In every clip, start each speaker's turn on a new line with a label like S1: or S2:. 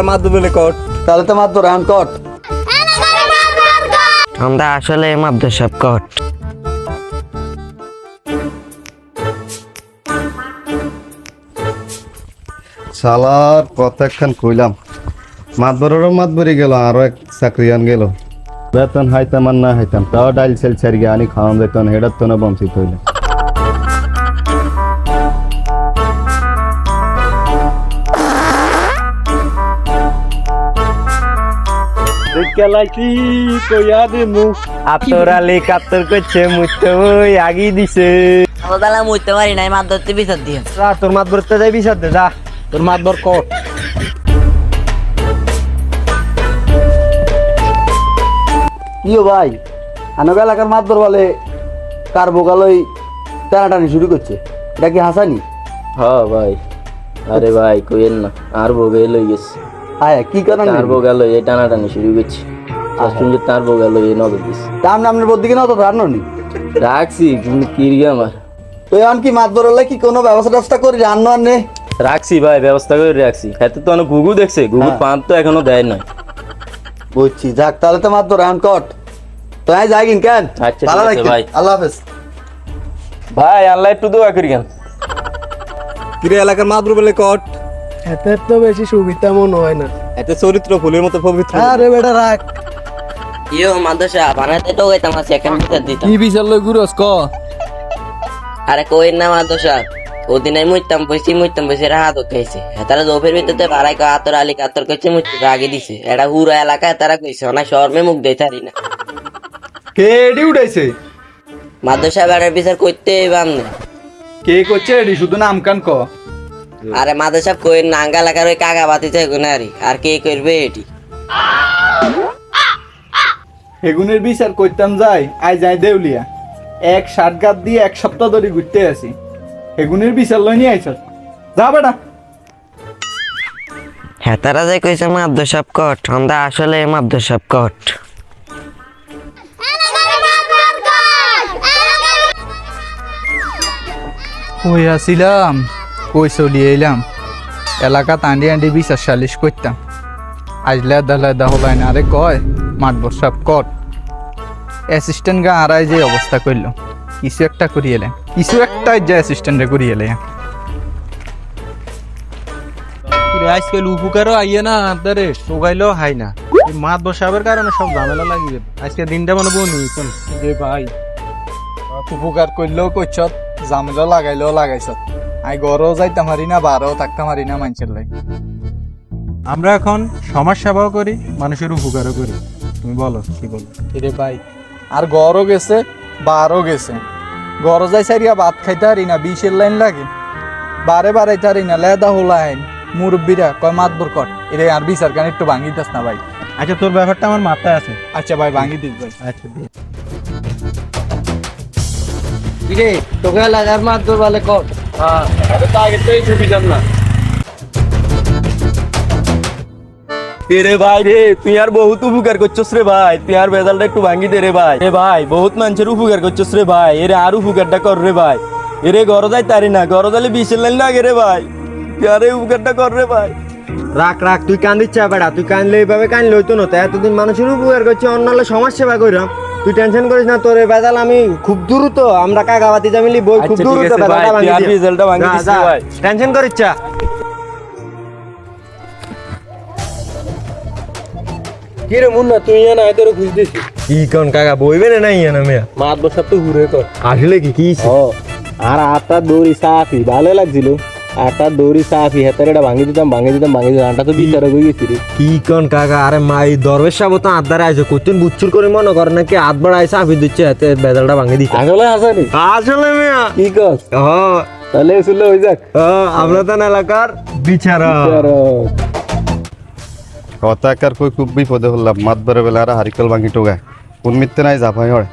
S1: মাধ্যমে কট তাহলে তো মাত্র রান কট
S2: আমরা আসলে মাদ্রাসা কট
S1: শালার কথা একখান কইলাম মাতবরেরও মাতবরি গেল আরো এক চাকরিয়ান গেল বেতন হাইতাম আর না হাইতাম তাও ডাইল সেল ছাড়িয়ে আনি খাওয়ান বেতন হেডার তো না বঞ্চিত হইলে
S2: আতর আলী কাতর করছে মুইতে ওই আগি দিছে
S3: তাহলে মুইতে পারি নাই মাছ ধরতে বিচার দিয়ে
S2: তোর মাত ভরতে যাই বিচার দে যা তোর মাত ভর কট
S1: কিও ভাই আনক এলাকার মাতবর বলে কার বোকালই টানাটানি শুরু করছে এটা কি হাসানি
S4: হ্যাঁ ভাই আরে ভাই কইেন না আর বগে লই গেছে
S1: আয় কি কারণ
S4: তার বগা লই এই টানাটানি শুরু করছি শুনছে তার বগা লই এই নজর দিস
S1: দাম নামের বদিকে না তো রান্নো নি
S4: রাখছি কিন্তু কিরগে আমার
S1: তো এখন কি মাতবর হলে কি কোনো ব্যবস্থা করি রান্নো আর নে
S4: রাখছি ভাই ব্যবস্থা করে রাখছি এত তো অনেক ঘুঘু দেখছে ঘুঘুর পান তো এখনো দেয় না
S1: বুঝছি যাক তাহলে তো মাত্র রান কট তো আয় যাই কিন কেন
S4: আচ্ছা,
S1: ভালো
S4: ঠিক আছে
S1: রাখি
S4: ভাই।
S1: আল্লাহ হাফেজ
S4: ভাই আল্লাহ একটু দোয়া করি কেন
S1: কিরে এলাকার মাতবর বলে কট
S5: এতে তো বেশি সুবিধা মনে হয় না।
S1: এতে চরিত্র ফুলের মতো পবিত্র
S5: আরে বেটা রাখ,
S3: ইয়ো মাদ্রাসা বানাতে তো গেতাম আছে এখন বিচার দিতাম
S5: কি বিচার লই ঘুরস ক?
S3: আরে কই না মাদ্রাসা ওদিন আমি মুইতাম বসে হাত খাইছে তারা জোফের ভিতরে ভাড়াই কাতর আলী কাতর করছে মুইতে আগে দিছে এটা হুরা এলাকায় তারা কইছে না শর্মে মুখ দেই তারি না
S6: কে এডি উঠাইছে?
S3: মাদ্রাসা বাড়ার বিচার করতে বামনে
S6: কে করছে এডি? শুধু নাম কান ক।
S3: আরে মাদ্রাসা কই নাঙ্গা এলাকার ওই কাকা বাতি চাই গুনারি আর কে করবে এটি
S6: হেগুনের বিচার করতাম যাই আই যাই দেউলিয়া এক ষাটগাত দিয়ে এক সপ্তাহ ধরে ঘুরতে আসি হেগুনের বিচার লই নিয়ে আইছ যা বেটা
S2: হ্যাঁ তারা যাই কইছে মাদ্রাসা কট আমরা আসলে মাদ্রাসা কট
S5: কই আসিলাম, কই চলিয়ে এলাম, এলাকা আন্ডি আন্ডি বিচার সালিশ করতাম, আজ লেদা হলাই না। আরে কয় মাতবর সাহেব কট অ্যাসিস্ট্যান্ট গা আড়াই যে অবস্থা করলো, কিছু একটা করিয়ে এলেন, কিছু একটা যে অ্যাসিস্ট্যান্টে করিয়ে এলেন।
S7: আজকাল উপকারও আইয়ে না আদারে সোগাইলেও হাই না মাত বসাবের কারণে সব ঝামেলা লাগিয়ে আজকে দিনটা মানে বনু
S5: রে ভাই উপকার করলেও করছ, জামেলা লাগাইলেও লাগাইছ, আই গড়ও যাইতাম হারি না বারও থাকতাম হারি না মানুষের লাই।
S7: আমরা এখন সমাজ সেবাও করি মানুষের উপকারও করি, তুমি বলো কি বলো?
S5: রে ভাই আর গড়ও গেছে বারও গেছে, গড় যাই সারিয়া ভাত খাইতে হারি না, 20-এর লাইন লাগে, বারে বারাইতে হারি না, লেদা হোলাইন মুরব্বীরা কয় মাতবর কট এরে আর বিচার কান একটু ভাঙি দিস না ভাই।
S7: আচ্ছা তোর ব্যাপারটা আমার মাথায় আছে।
S5: আচ্ছা ভাই ভাঙি দিস ভাই।
S7: আচ্ছা
S5: রে তোকে লাগার মাতবর বলে কট
S4: রে ভাই রে তুই আর বহুত উপকার করছস রে ভাই, তুই আর বেজালটা একটু ভাঙ্গি দে রে ভাই। রে ভাই বহুত মানুষের উপকার করছস রে ভাই, এরে আর উপকারটা কর রে ভাই। এরে ঘর যাই তারি না, ঘর যাইলে 20-এর লাইন লাগে রে ভাই, তুই আর এই উপকারটা কর রে ভাই।
S2: রাখ তুই কান্দিস বেড়া, তুই কানলে এইভাবে কানলে হইতো না। এতদিন মানুষের উপকার করছি, অন্য হলে সমাজ সেবা কইরাম, তুই টেনশন করিস না। তোর বেজাল আমি খুব দ্রুত, আমরা কাকাবাতি জামিলি বই খুব
S4: আচ্ছা, ঠিক
S2: দ্রুত
S4: আছে ভাই, তুই আর রেজাল্টটা ভাঙি দিস রে ভাই।
S2: টেনশন করিস চা।
S7: কি রে মুন্না তুই না এদের খুঁজ দিস
S2: কি কোন কাকা বইবে না নাই না মেয়া
S7: মাত বসাব তো ঘুরে কর
S2: আসলে কি
S4: আর আটটা দৌড়ি সাফি ভালো লাগছিল, আটটা দৌড়ি সাফি হেতারে এটা ভাঙি দিতাম আটা তো বিচার হয়ে গেছি রে।
S2: কি কোন কাকা? আরে মাই দরবেশ সাহেব তো আদারে আইছে, কইতেন বুচ্চুর করে মনে করে নাকি হাত বাড়াইছে আফি দিচ্ছে, হাতে বেজালটা ভাঙি দিচ্ছে।
S4: আসলে হাসানি
S2: আসলে মেয়া
S4: কি কস? তাহলে শুনলে হয়ে যাক,
S2: আমরা তো এলাকার বিচারা।
S1: কথা একার কই খুব বিপদে হলাম মাতবরে বেলা আর হারিকেল ভাঙি টোগায় কোন মিথ্যে নাই জাফাই হয়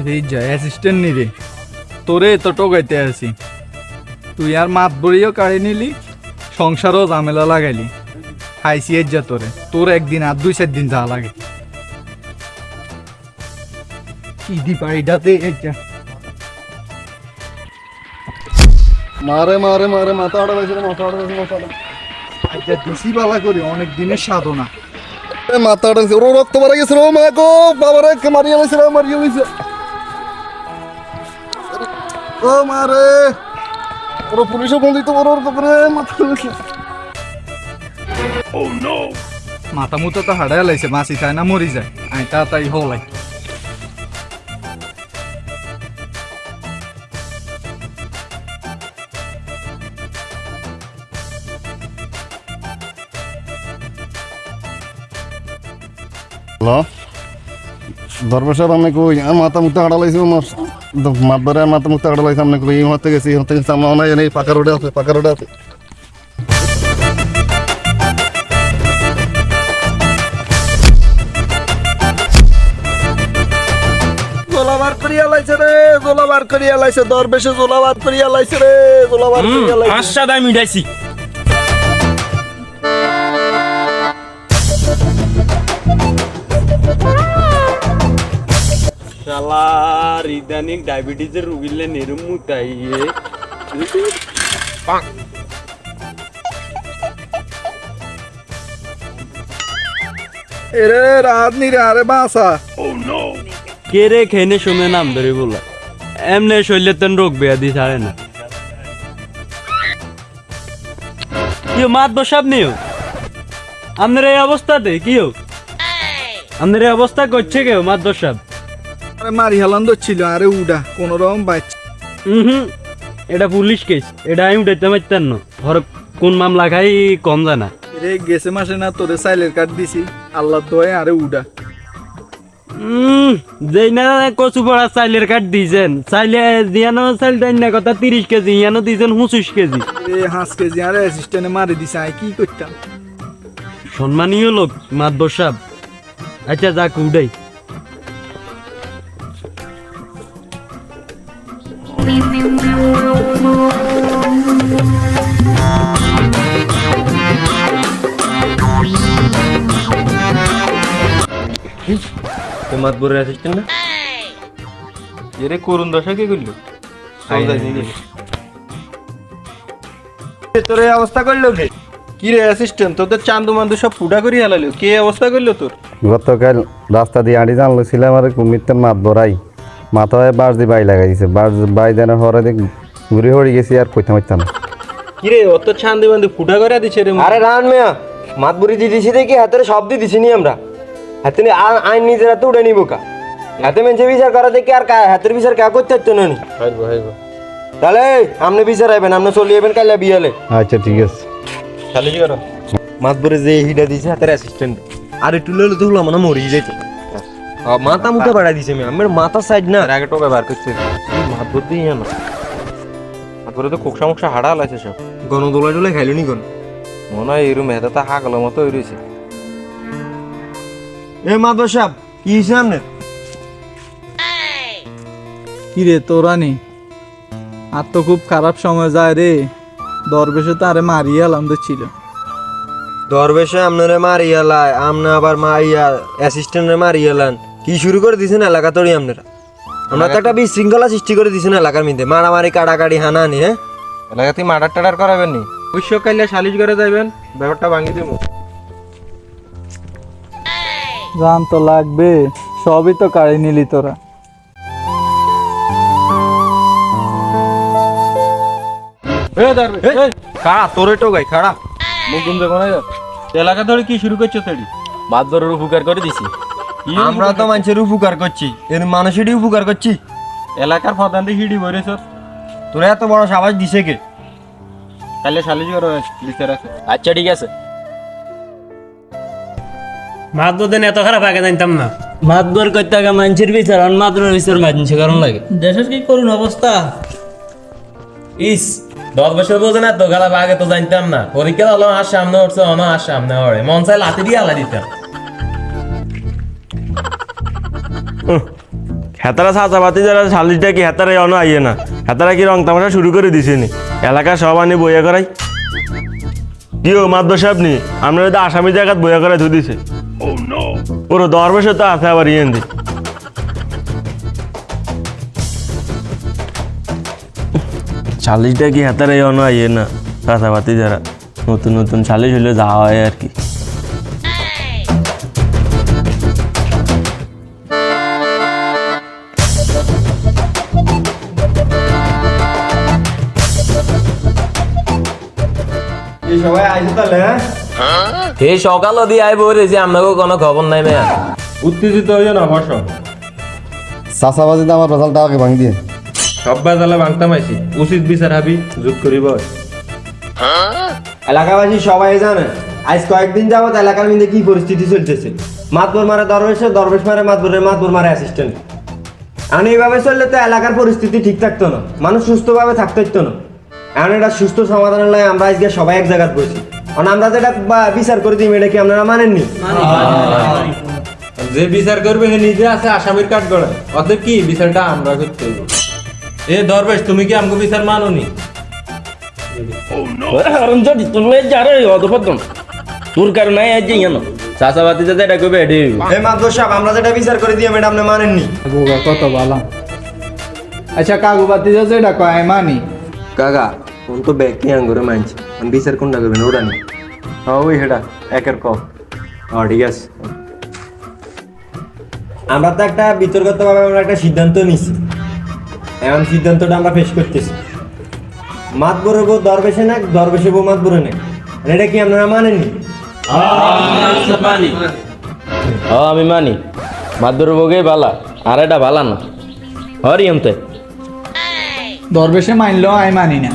S5: রে যায় অ্যাসিস্ট্যান্ট নি রে, তোরে তো টোকাইতে আসি, তুই আর মাতবরিও কাড়ি নিলি, সংসারও ঝামেলা লাগাইলি, হাইসিয়ের যা তোর একদিন আর 2-4 দিন যা লাগে কি দি পাড়িটাতে
S1: মারে মারে মারে মাথা আড়া লাগছে মাথা আড়া লাগছে মাথা আড়া
S6: আচ্ছা দিছি বালা করি অনেক দিনের সাধনা।
S1: মাথা আড়া লাগছে, ওর রক্ত মারা গেছে ও মা গো, বাবারে কে মারিয়ে লাইছে রে, মারিয়ে লাইছে ও মারে, ওর পুলিশও ফোন দিত, ওর করে মাথা লাগছে।
S5: মাথা মুতো তো হাড়াই লাইছে, মাছি তাই না মরি যায়, আই তাড়াতাড়ি হলাই।
S1: হ্যালো দরবার সাহেব, আপনি কই? আর মাথা মুখটা আড়া লাইছে, আমার মাতবারে আর মাথা মুখটা আড়া লাইছে, আপনি কই? এই হতে গেছি, হতে গেছি, আমরা অনেক জানি পাকা রোডে আছে, পাকা রোডে আছে।
S6: গোলাবার করিয়া লাইছে রে, গোলাবার করিয়া লাইছে, দরবেশে গোলাবার করিয়া লাইছে রে, গোলাবার করিয়া লাইছে।
S4: আশা দায় মিটাইছি। শালার ইদানিং ডায়াবেটিসের রুগীলে নেরুম মুতাইয়ে
S6: এরে রাত নি রে, আরে বাসা
S4: কে রে খেনে শুনে নাম ধরে বলা এমনি শরীরের তেন রোগ ব্যাধি ছাড়ে না। কি মাত বসাব নিও আপনার এই অবস্থাতে কি হোক, আপনার এই অবস্থা করছে কেউ মাত বসাব?
S6: আরে মারি হেলান ছিল, আরে উডা কোন রকম বাচ্চা।
S4: হুম, এটা পুলিশ কেস, এটা আমি উঠাইতে পারতাম না। ধর কোন মামলা খাই কম জানা।
S6: রে গেছে মাসে না তোরে সাইলের কাট দিছি, আল্লাহ দয়ে আরে উডা।
S4: যেই না কচু পড়া চাইলের কাঠ দিয়েছেন, চাইলে দিয়ানো চাইল দেন না কথা 30 কেজি, ইয়ানো দিয়েছেন 25 কেজি।
S6: এ 5 কেজি আরে অ্যাসিস্ট্যান্টে মারি দিছে, আই কি করতাম?
S4: সম্মানীয় লোক মাতবর সাহেব। আচ্ছা যাক উঠাই। মাতবরের অ্যাসিস্ট্যান্ট না এরে করুন দশা কে করলো?
S7: তোর এই অবস্থা করলো কে? কি রে অ্যাসিস্ট্যান্ট, তোদের চান্দু মান্দু সব ফুটা করে হালালো, কে অবস্থা করলো তোর?
S1: গতকাল রাস্তা দিয়ে আড়ি জানলো ছিলাম, আর কুমিরতে মাত বড়াই মাথায় বাস দিয়ে বাই লাগাইছে, বাস বাই দেওয়ার হরে দেখ ঘুরে হড়ি গেছি, আর কইতে পারতাম না।
S7: কি রে অত চান্দু মান্দু ফুটা করে দিছে রে?
S2: আরে রান মিয়া, মাতবুরি দিয়ে দিছি দেখি হাতের সব দিয়ে দিছি নি আমরা, হাতে আইন নিজের হাতে উঠে নিবো কা, হাতে মেনছে বিচার করা দেখি আর হাতের বিচার কা করতে হচ্ছে না। তাহলে আপনি বিচার আইবেন, আপনি চলে যাবেন কাইলা বিয়ালে।
S1: আচ্ছা ঠিক আছে।
S7: সালিশ করো।
S2: মাতবুরি যে হিডা দিছে হাতের অ্যাসিস্ট্যান্ট, আর একটু লইলে তো হলো মরি যাইতো। মাথা মুখে বাড়াই দিছে মিয়া, আমার মাথা সাইড না
S7: আগে টোকা বার করছে মাতবর দিয়ে না, মাতবরে তো কোক সমস্যা হাড়া লাইছে সব।
S2: গণদোলা টোলা খাইলো নি গণ
S7: মনে হয় এরম মেধাটা হাগলের মতো হয়ে রয়েছে।
S2: এ মাতবর সাহেব কি হয়েছে আপনার?
S5: কি রে তোরা নি, আর তো খুব খারাপ সময় যায় রে, দরবেশে তো আরে মারিয়ে আলাম তো ছিল।
S2: দরবেশে আপনারে মারিয়ালায়, আপনি আবার মারিয়া অ্যাসিস্ট্যান্টে মারিয়ালান, কি শুরু করে দিছেন এলাকা তরি আপনারা? আমরা তো একটা বিশৃঙ্খলা সৃষ্টি করে দিছেন এলাকার মধ্যে, মারামারি কাটাকাটি হানাহানি। হ্যাঁ
S7: এলাকাতে মার্ডার টাডার করাবেন নি, অবশ্য কাইলে সালিশ করে যাইবেন, ব্যাপারটা ভাঙি দেবো।
S5: জান তো লাগবে, সবই তো কাড়ি নিলি তোরা।
S7: খাড়া তোরে টোকাই খাড়া মুখ গুম দেখো না, এলাকা ধরে কি শুরু করছো তেড়ি? বাদরের উপকার করে দিছি।
S2: আমরা তো মানুষের উপকার করছি, এর মানুষেরই উপকার করছি।
S7: এলাকার প্রধান দিয়ে হিডি বইরেছ,
S2: তোরা এত বড় সাবাস দিছে কে?
S7: কাইলে সালিশ করো বিচার আছে। আচ্ছা ঠিক আছে।
S8: মাতবর দিন এত খারাপ আগে জানতাম না।
S3: মাতবর করতে আগে মানুষের বিচার আর মাত্র বিচার মানুষের কারণ লাগে।
S8: দেশের কি করুন অবস্থা। ইস 10 বছর বোঝে না তো খারাপ আগে তো জানতাম না। পরীক্ষা হলো আর সামনে উঠছে, অনো আর সামনে ওড়ে, মন চাই লাথি দিয়ে আলা দিতাম।
S4: হেতারা চাচাপাতি যারা সালিশটা কি হেতারা অন আইয়ে না, হেতারা কি রং তামাশা শুরু করে দিছে নি, এলাকা সব আনি বইয়া করাই। কি ও মাতবর সাহেব নি, আপনারা তো আসামি জায়গাত বইয়া করাই ধু দিছে। ওর দরবেশে তো আছে আবার ইয়েন দি। চালিশটা কি হাতারে অন আইয়ে না চাষাবাতি যারা নতুন নতুন চালিশ হলে যাওয়া হয় আর কি।
S2: এই সবাই আইছে তাহলে হ্যাঁ
S8: এই সকাল দিয়ে আইব রেছি আপনাকে কোনো খবর নাই মেয়া
S7: উত্তেজিত হইও না বসো।
S1: চাষাবাজিতে আমার রেজাল্টটা আগে ভাঙি দিয়ে
S7: সব বেজালে ভাঙতাম আইছি, উচিত বিচার হাবি যুগ করিব।
S2: এলাকাবাসী সবাই জানে আজ কয়েকদিন যাবত এলাকার মধ্যে কি পরিস্থিতি চলতেছে। মাতবর মারে দরবেশে, দরবেশ মারে মাতবর মারে অ্যাসিস্ট্যান্ট। এখন এইভাবে চললে তো এলাকার পরিস্থিতি ঠিক থাকতো না, মানুষ সুস্থভাবে থাকতে হতো না। এখন এটা সুস্থ সমাধানের লাগে আমরা আজকে সবাই এক জায়গায় বসি। কারণ আমরা যেটা বিচার করে দিই এটা কি আপনারা মানেননি?
S7: যে বিচার করবে সে নিজে আছে আসামির কাঠ গড়ে, অতএব কি বিচারটা আমরা করতে হইব। এ দরবেশ, তুমি কি আমাকে বিচার মানোনি?
S4: তোর কারণে চাষাবাতি যাতে এটা করবে এটি
S2: এই মাতবর সাহেব, আমরা যেটা বিচার করে দিই এটা আপনি মানেননি।
S5: গোগা কত বালা। আচ্ছা কাগুবাতি যাচ্ছে এটা কয় মানি।
S2: কাকা কোন তো ব্যাগ কি আঙ্গুরে মানছি, আমি বিচার কোনটা করবেন ওটা নি। ওই হেটা একের কম। ঠিক আছে, আমরা তো একটা বিতর্কতভাবে আমরা একটা সিদ্ধান্ত নিছি। এমন সিদ্ধান্তটা আমরা পেশ করতেছি, মাতবরে বউ দরবেশে না, দরবেশে বউ মাতবরে না। এটা কি আপনারা মানেননি?
S4: আমি মানি মাদুর বগে বালা আর এটা বালা না হরিয়মতে
S5: দরবেশে মানলো আই মানি না।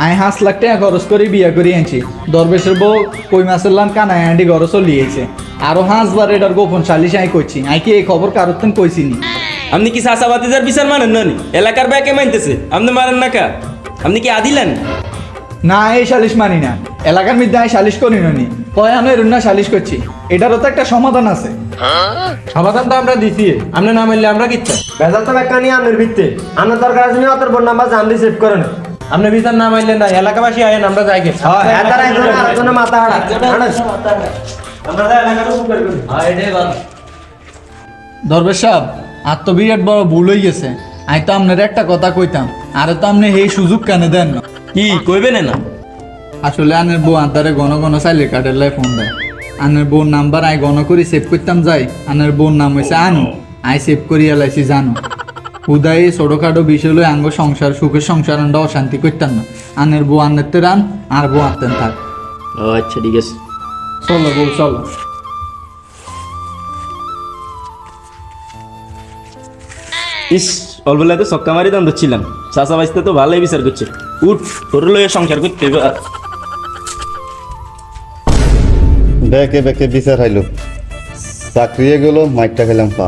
S5: আই 5 লাখ টাকা খরচ করে বিয়া করে আনছি। দরবেশের বউ কই মাছের লান কানায় আন্ডি ঘর চলিয়েছে। আরো 5 বার এটার গোপন সালিশ আই কইছি। আই কি এই খবর কারোর তেন কইছিনি।
S4: আপনি কি চাষাবাতিজার বিচার মানেন না? এলাকার ব্যাকে মানতেছে আপনি মানেন না কা? আপনি কি আদিলেন
S5: না? এই সালিশ মানি না। এলাকার মধ্যে আই সালিশ করি নি, পয়ানের না সালিশ করছি। এটারও তো একটা সমাধান আছে।
S7: সমাধান তো আমরা দিছি, আপনি না মানলে আমরা কিচ্ছা।
S2: বেজাল তো ব্যাখ্যা নিয়ে আপনার ভিত্তে আপনার দরকার আছে অতর বোন নাম্বার জানলে সেভ করে না।
S7: আপনি বিচার না মানলে না, এলাকাবাসী আয়েন আমরা যাই গে।
S2: আরেকজনের মাথা হারা
S5: দরবেশ সাহেব, আর তো বিরাট বড় ভুল হয়ে গেছে। আই তো আপনার একটা কথা কইতাম, আরে তো আপনি এই সুযোগ কেন দেন না?
S4: কি কইবেন না?
S5: আসলে আনের বউ আন্তারে ঘন ঘন চাইলে কার্ডের লাই ফোন দেয়। আনের বউর নাম্বার আই ঘন করে সেভ করতাম যাই। আনের বউর নাম হয়েছে আনু, আই সেভ করি এলাইছি জানো। উদয় ছোটখাটো বিষয় লই আঙ্গ সংসার সুখের সংসার আনটা অশান্তি করতাম না। আনের বউ আনতে রান আর বউ আনতেন থাক।
S4: ও আচ্ছা ঠিক আছে,
S5: চলো বউ চলো।
S4: ইস অলবেলা তো সক্কা মারি দাম ধরছিলাম। চাষাবাসিতে তো ভালোই বিচার করছে। উঠ তোর লয়ে সংসার করতে হবে।
S1: বেকে বেকে বিচার হাইলো, চাকরিয়ে গেল, মাইকটা খেলাম পা।